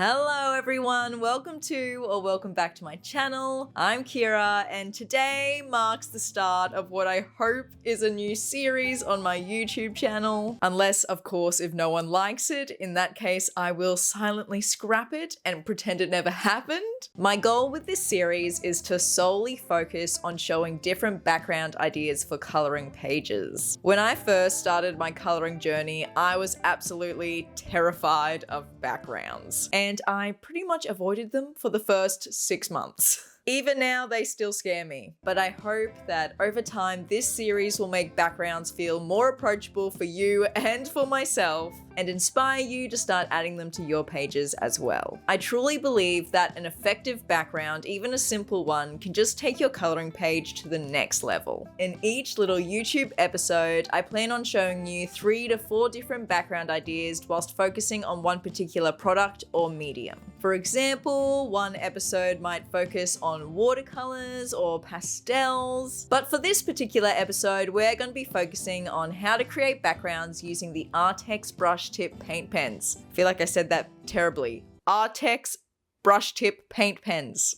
Hello everyone, welcome back to my channel. I'm Kira and today marks the start of what I hope is a new series on my YouTube channel. Unless, of course, if no one likes it, in that case I will silently scrap it and pretend it never happened. My goal with this series is to solely focus on showing different background ideas for coloring pages. When I first started my coloring journey, I was absolutely terrified of backgrounds. And I pretty much avoided them for the first 6 months. Even now, they still scare me. But I hope that over time, this series will make backgrounds feel more approachable for you and for myself, and inspire you to start adding them to your pages as well. I truly believe that an effective background, even a simple one, can just take your coloring page to the next level. In each little YouTube episode, I plan on showing you 3 to 4 different background ideas whilst focusing on one particular product or medium. For example, one episode might focus on watercolors or pastels. But for this particular episode, we're going to be focusing on how to create backgrounds using the Arrtx brush tip paint pens. I feel like I said that terribly. Arrtx brush tip paint pens.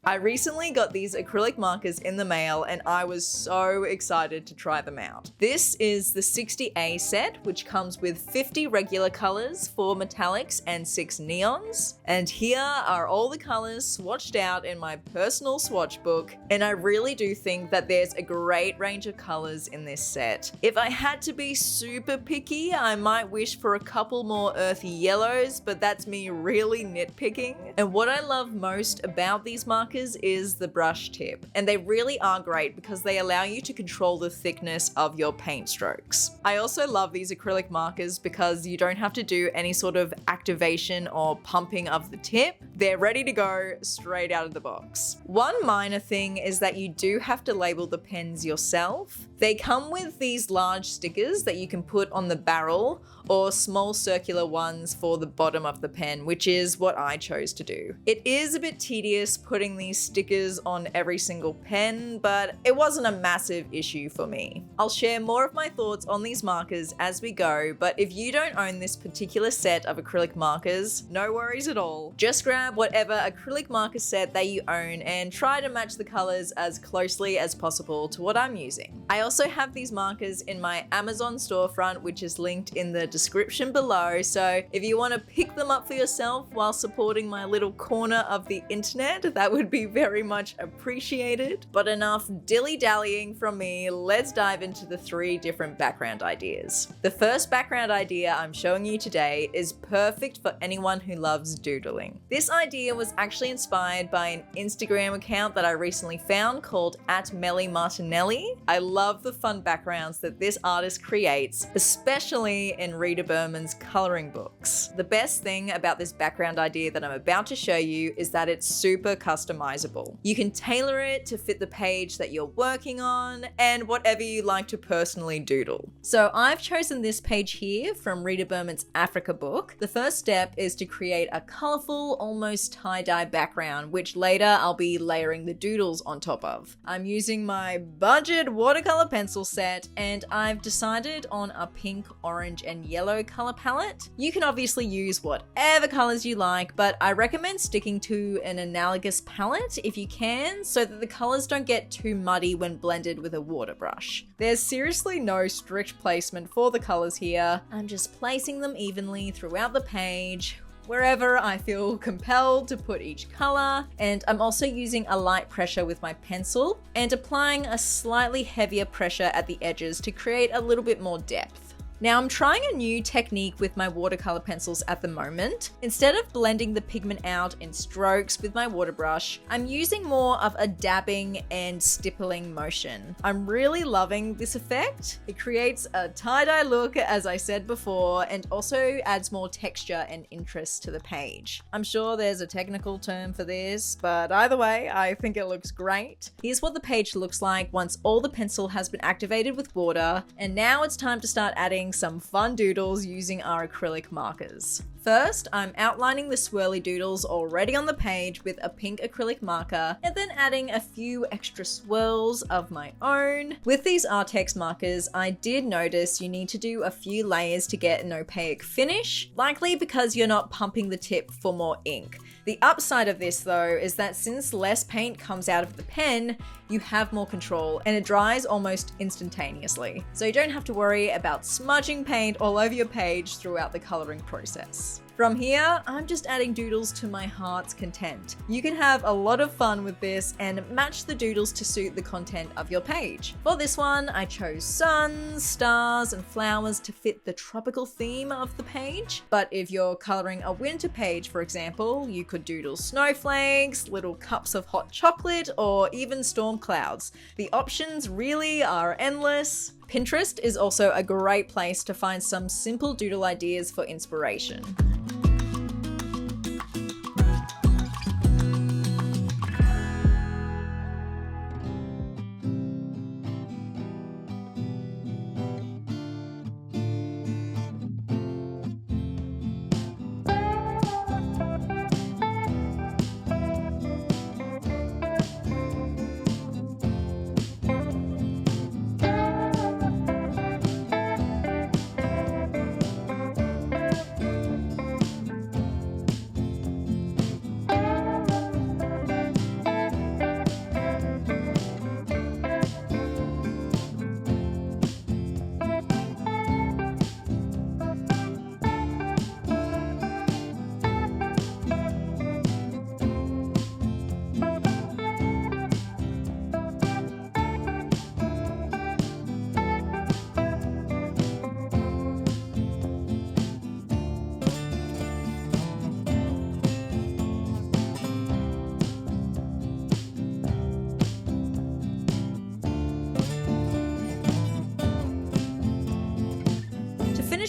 I recently got these acrylic markers in the mail and I was so excited to try them out. This is the 60A set, which comes with 50 regular colors, 4 metallics and 6 neons. And here are all the colors swatched out in my personal swatch book. And I really do think that there's a great range of colors in this set. If I had to be super picky, I might wish for a couple more earthy yellows, but that's me really nitpicking. And what I love most about these markers is the brush tip, and they really are great because they allow you to control the thickness of your paint strokes. I also love these acrylic markers because you don't have to do any sort of activation or pumping of the tip. They're ready to go straight out of the box. One minor thing is that you do have to label the pens yourself. They come with these large stickers that you can put on the barrel or small circular ones for the bottom of the pen, which is what I chose to do. It is a bit tedious putting these stickers on every single pen, but it wasn't a massive issue for me. I'll share more of my thoughts on these markers as we go, but if you don't own this particular set of acrylic markers, no worries at all. Just grab whatever acrylic marker set that you own and try to match the colors as closely as possible to what I'm using. I also have these markers in my Amazon storefront, which is linked in the description below, so if you want to pick them up for yourself while supporting my little corner of the internet, that would be very much appreciated. But enough dilly-dallying from me, let's dive into the 3 different background ideas. The first background idea I'm showing you today is perfect for anyone who loves doodling. This idea was actually inspired by an Instagram account that I recently found called @mellymartinelli. I love the fun backgrounds that this artist creates, especially in Rita Berman's coloring books. The best thing about this background idea that I'm about to show you is that it's super customizable. You can tailor it to fit the page that you're working on and whatever you like to personally doodle. So I've chosen this page here from Rita Berman's Africa book. The first step is to create a colorful, almost tie-dye background, which later I'll be layering the doodles on top of. I'm using my budget watercolor pencil set and I've decided on a pink, orange and yellow color palette. You can obviously use whatever colors you like, but I recommend sticking to an analogous palette if you can, so that the colors don't get too muddy when blended with a water brush. There's seriously no strict placement for the colors here. I'm just placing them evenly throughout the page, wherever I feel compelled to put each color, and I'm also using a light pressure with my pencil and applying a slightly heavier pressure at the edges to create a little bit more depth. Now I'm trying a new technique with my watercolor pencils at the moment. Instead of blending the pigment out in strokes with my water brush, I'm using more of a dabbing and stippling motion. I'm really loving this effect. It creates a tie-dye look, as I said before, and also adds more texture and interest to the page. I'm sure there's a technical term for this, but either way, I think it looks great. Here's what the page looks like once all the pencil has been activated with water, and now it's time to start adding creating some fun doodles using our acrylic markers. First, I'm outlining the swirly doodles already on the page with a pink acrylic marker and then adding a few extra swirls of my own. With these Arrtx markers, I did notice you need to do a few layers to get an opaque finish, likely because you're not pumping the tip for more ink. The upside of this though is that since less paint comes out of the pen, you have more control and it dries almost instantaneously. So you don't have to worry about smudging paint all over your page throughout the coloring process. From here, I'm just adding doodles to my heart's content. You can have a lot of fun with this and match the doodles to suit the content of your page. For this one, I chose suns, stars, and flowers to fit the tropical theme of the page. But if you're coloring a winter page, for example, you could doodle snowflakes, little cups of hot chocolate, or even storm clouds. The options really are endless. Pinterest is also a great place to find some simple doodle ideas for inspiration.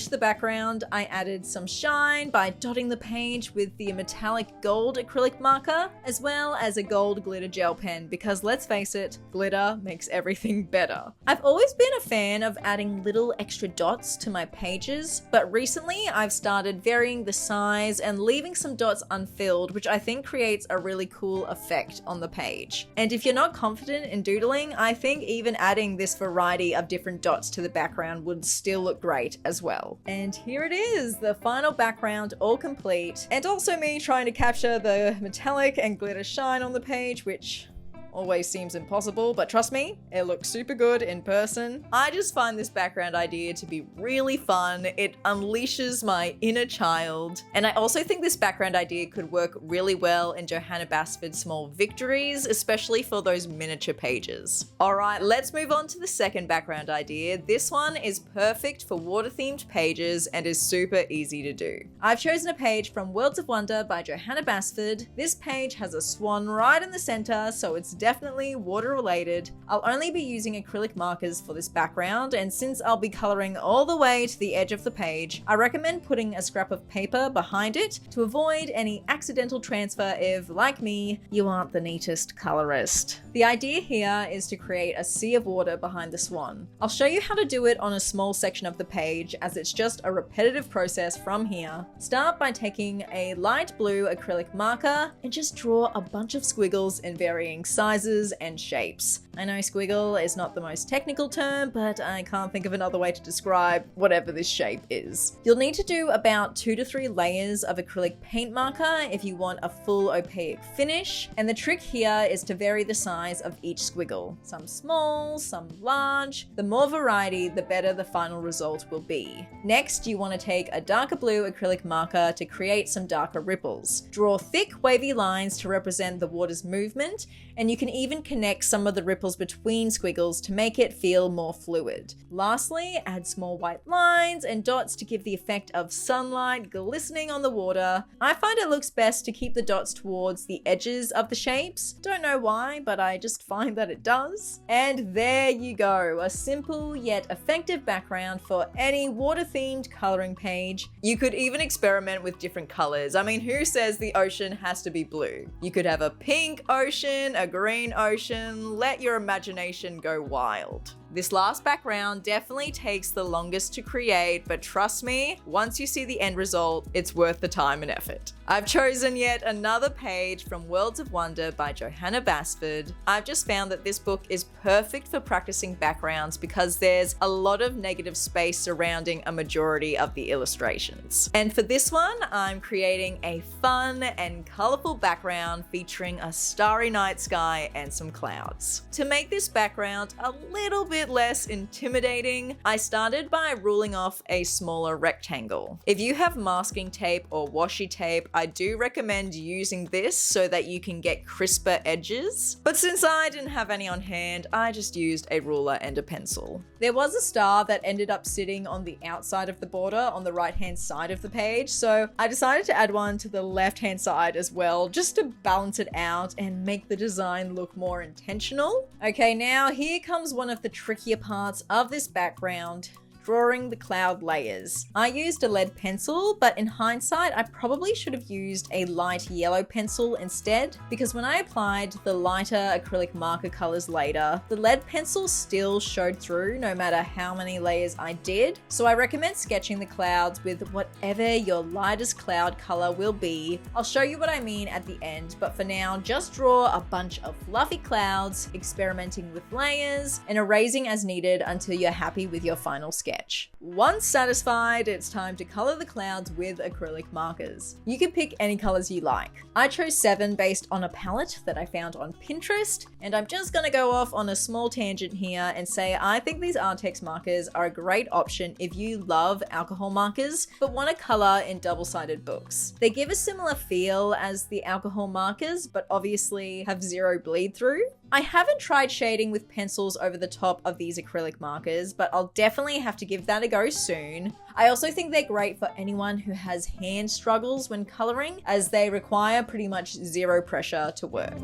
The background, I added some shine by dotting the page with the metallic gold acrylic marker, as well as a gold glitter gel pen, because let's face it, glitter makes everything better. I've always been a fan of adding little extra dots to my pages, but recently I've started varying the size and leaving some dots unfilled, which I think creates a really cool effect on the page. And if you're not confident in doodling, I think even adding this variety of different dots to the background would still look great as well. And here it is, the final background all complete. And also me trying to capture the metallic and glitter shine on the page, which always seems impossible, but trust me, it looks super good in person. I just find this background idea to be really fun. It unleashes my inner child. And I also think this background idea could work really well in Johanna Basford's Small Victories, especially for those miniature pages. All right, let's move on to the second background idea. This one is perfect for water-themed pages and is super easy to do. I've chosen a page from Worlds of Wonder by Johanna Basford. This page has a swan right in the center, so it's definitely water related. I'll only be using acrylic markers for this background, and since I'll be coloring all the way to the edge of the page, I recommend putting a scrap of paper behind it to avoid any accidental transfer if, like me, you aren't the neatest colorist. The idea here is to create a sea of water behind the swan. I'll show you how to do it on a small section of the page, as it's just a repetitive process from here. Start by taking a light blue acrylic marker and just draw a bunch of squiggles in varying sizes and shapes. I know squiggle is not the most technical term, but I can't think of another way to describe whatever this shape is. You'll need to do about 2 to 3 layers of acrylic paint marker if you want a full opaque finish, and the trick here is to vary the size of each squiggle. Some small, some large. The more variety, the better the final result will be. Next, you want to take a darker blue acrylic marker to create some darker ripples. Draw thick wavy lines to represent the water's movement, and you can even connect some of the ripples between squiggles to make it feel more fluid. Lastly, add small white lines and dots to give the effect of sunlight glistening on the water. I find it looks best to keep the dots towards the edges of the shapes. Don't know why, but I just find that it does. And there you go, a simple yet effective background for any water-themed coloring page. You could even experiment with different colors. I mean, who says the ocean has to be blue? You could have a pink ocean, a green ocean, let your imagination go wild. This last background definitely takes the longest to create, but trust me, once you see the end result, it's worth the time and effort. I've chosen yet another page from Worlds of Wonder by Johanna Basford. I've just found that this book is perfect for practicing backgrounds because there's a lot of negative space surrounding a majority of the illustrations. And for this one, I'm creating a fun and colorful background featuring a starry night sky and some clouds. To make this background a little bit less intimidating, I started by ruling off a smaller rectangle. If you have masking tape or washi tape, I do recommend using this so that you can get crisper edges. But since I didn't have any on hand, I just used a ruler and a pencil. There was a star that ended up sitting on the outside of the border on the right-hand side of the page, so I decided to add one to the left-hand side as well, just to balance it out and make the design look more intentional. Okay, now here comes one of the trickier parts of this background. Drawing the cloud layers. I used a lead pencil, but in hindsight, I probably should have used a light yellow pencil instead, because when I applied the lighter acrylic marker colors later, the lead pencil still showed through no matter how many layers I did. So I recommend sketching the clouds with whatever your lightest cloud color will be. I'll show you what I mean at the end, but for now, just draw a bunch of fluffy clouds, experimenting with layers, and erasing as needed until you're happy with your final sketch. Once satisfied, it's time to color the clouds with acrylic markers. You can pick any colors you like. I chose 7 based on a palette that I found on Pinterest, and I'm just gonna go off on a small tangent here and say I think these Arrtx markers are a great option if you love alcohol markers but want to color in double-sided books. They give a similar feel as the alcohol markers, but obviously have zero bleed through. I haven't tried shading with pencils over the top of these acrylic markers, but I'll definitely have to give that a go soon. I also think they're great for anyone who has hand struggles when coloring, as they require pretty much zero pressure to work.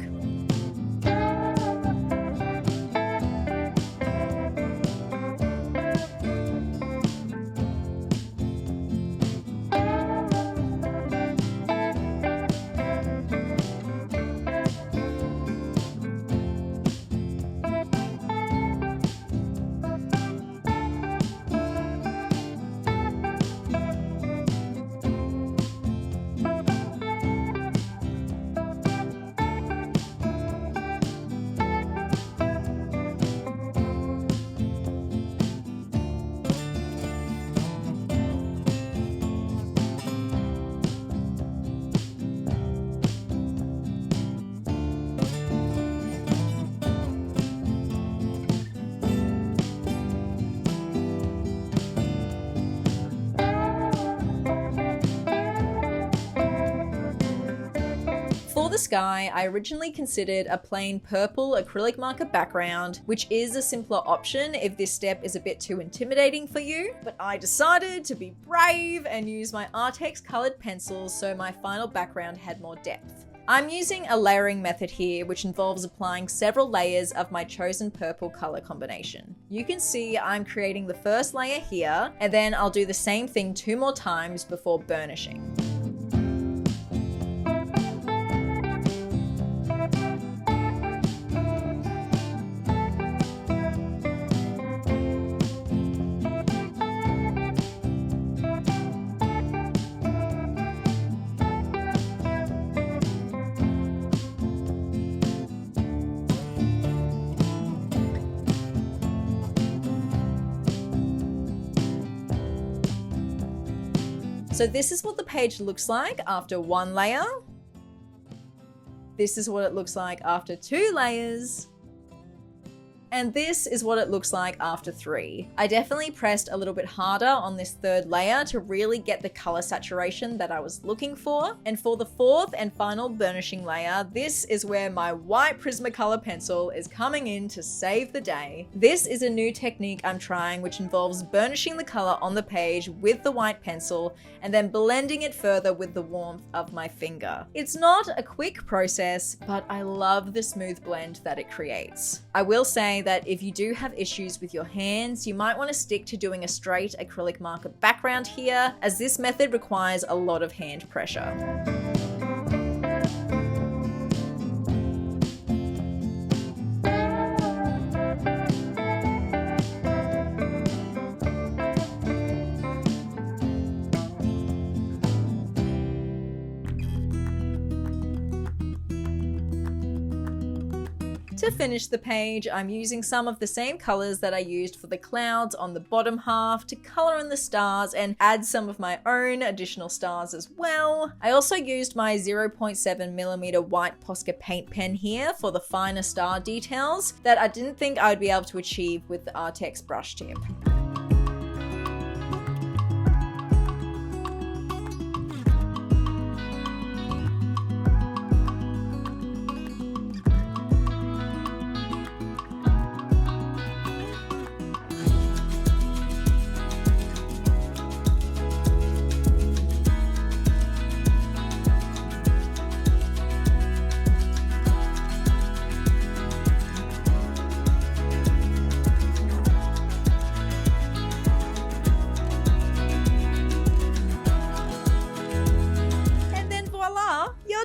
For the sky, I originally considered a plain purple acrylic marker background, which is a simpler option if this step is a bit too intimidating for you, but I decided to be brave and use my Arrtx colored pencils so my final background had more depth. I'm using a layering method here, which involves applying several layers of my chosen purple color combination. You can see I'm creating the first layer here, and then I'll do the same thing 2 more times before burnishing. So this is what the page looks like after 1 layer. This is what it looks like after 2 layers. And this is what it looks like after 3. I definitely pressed a little bit harder on this 3rd layer to really get the color saturation that I was looking for. And for the 4th and final burnishing layer, this is where my white Prismacolor pencil is coming in to save the day. This is a new technique I'm trying, which involves burnishing the color on the page with the white pencil and then blending it further with the warmth of my finger. It's not a quick process, but I love the smooth blend that it creates. I will say that if you do have issues with your hands, you might want to stick to doing a straight acrylic marker background here, as this method requires a lot of hand pressure. To finish the page, I'm using some of the same colors that I used for the clouds on the bottom half to color in the stars and add some of my own additional stars as well. I also used my 0.7mm white Posca paint pen here for the finer star details that I didn't think I would be able to achieve with the Arrtx brush tip.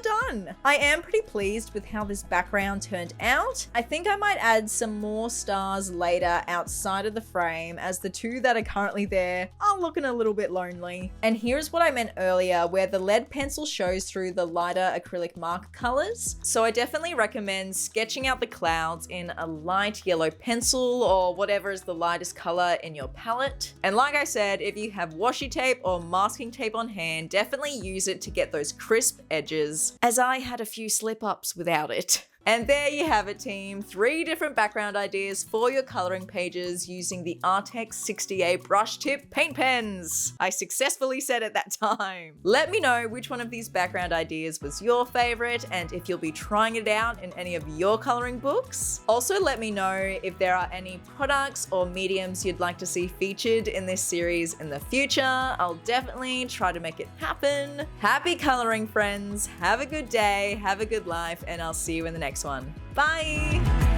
Done. I am pretty pleased with how this background turned out. I think I might add some more stars later outside of the frame, as the two that are currently there are looking a little bit lonely. And here's what I meant earlier, where the lead pencil shows through the lighter acrylic mark colors. So I definitely recommend sketching out the clouds in a light yellow pencil or whatever is the lightest color in your palette. And like I said, if you have washi tape or masking tape on hand, definitely use it to get those crisp edges, as I had a few slip-ups without it. And there you have it, team. 3 different background ideas for your coloring pages using the Arrtx 60A brush tip paint pens. I successfully said it that time. Let me know which one of these background ideas was your favorite and if you'll be trying it out in any of your coloring books. Also, let me know if there are any products or mediums you'd like to see featured in this series in the future. I'll definitely try to make it happen. Happy coloring, friends. Have a good day, have a good life, and I'll see you in the next one. Bye!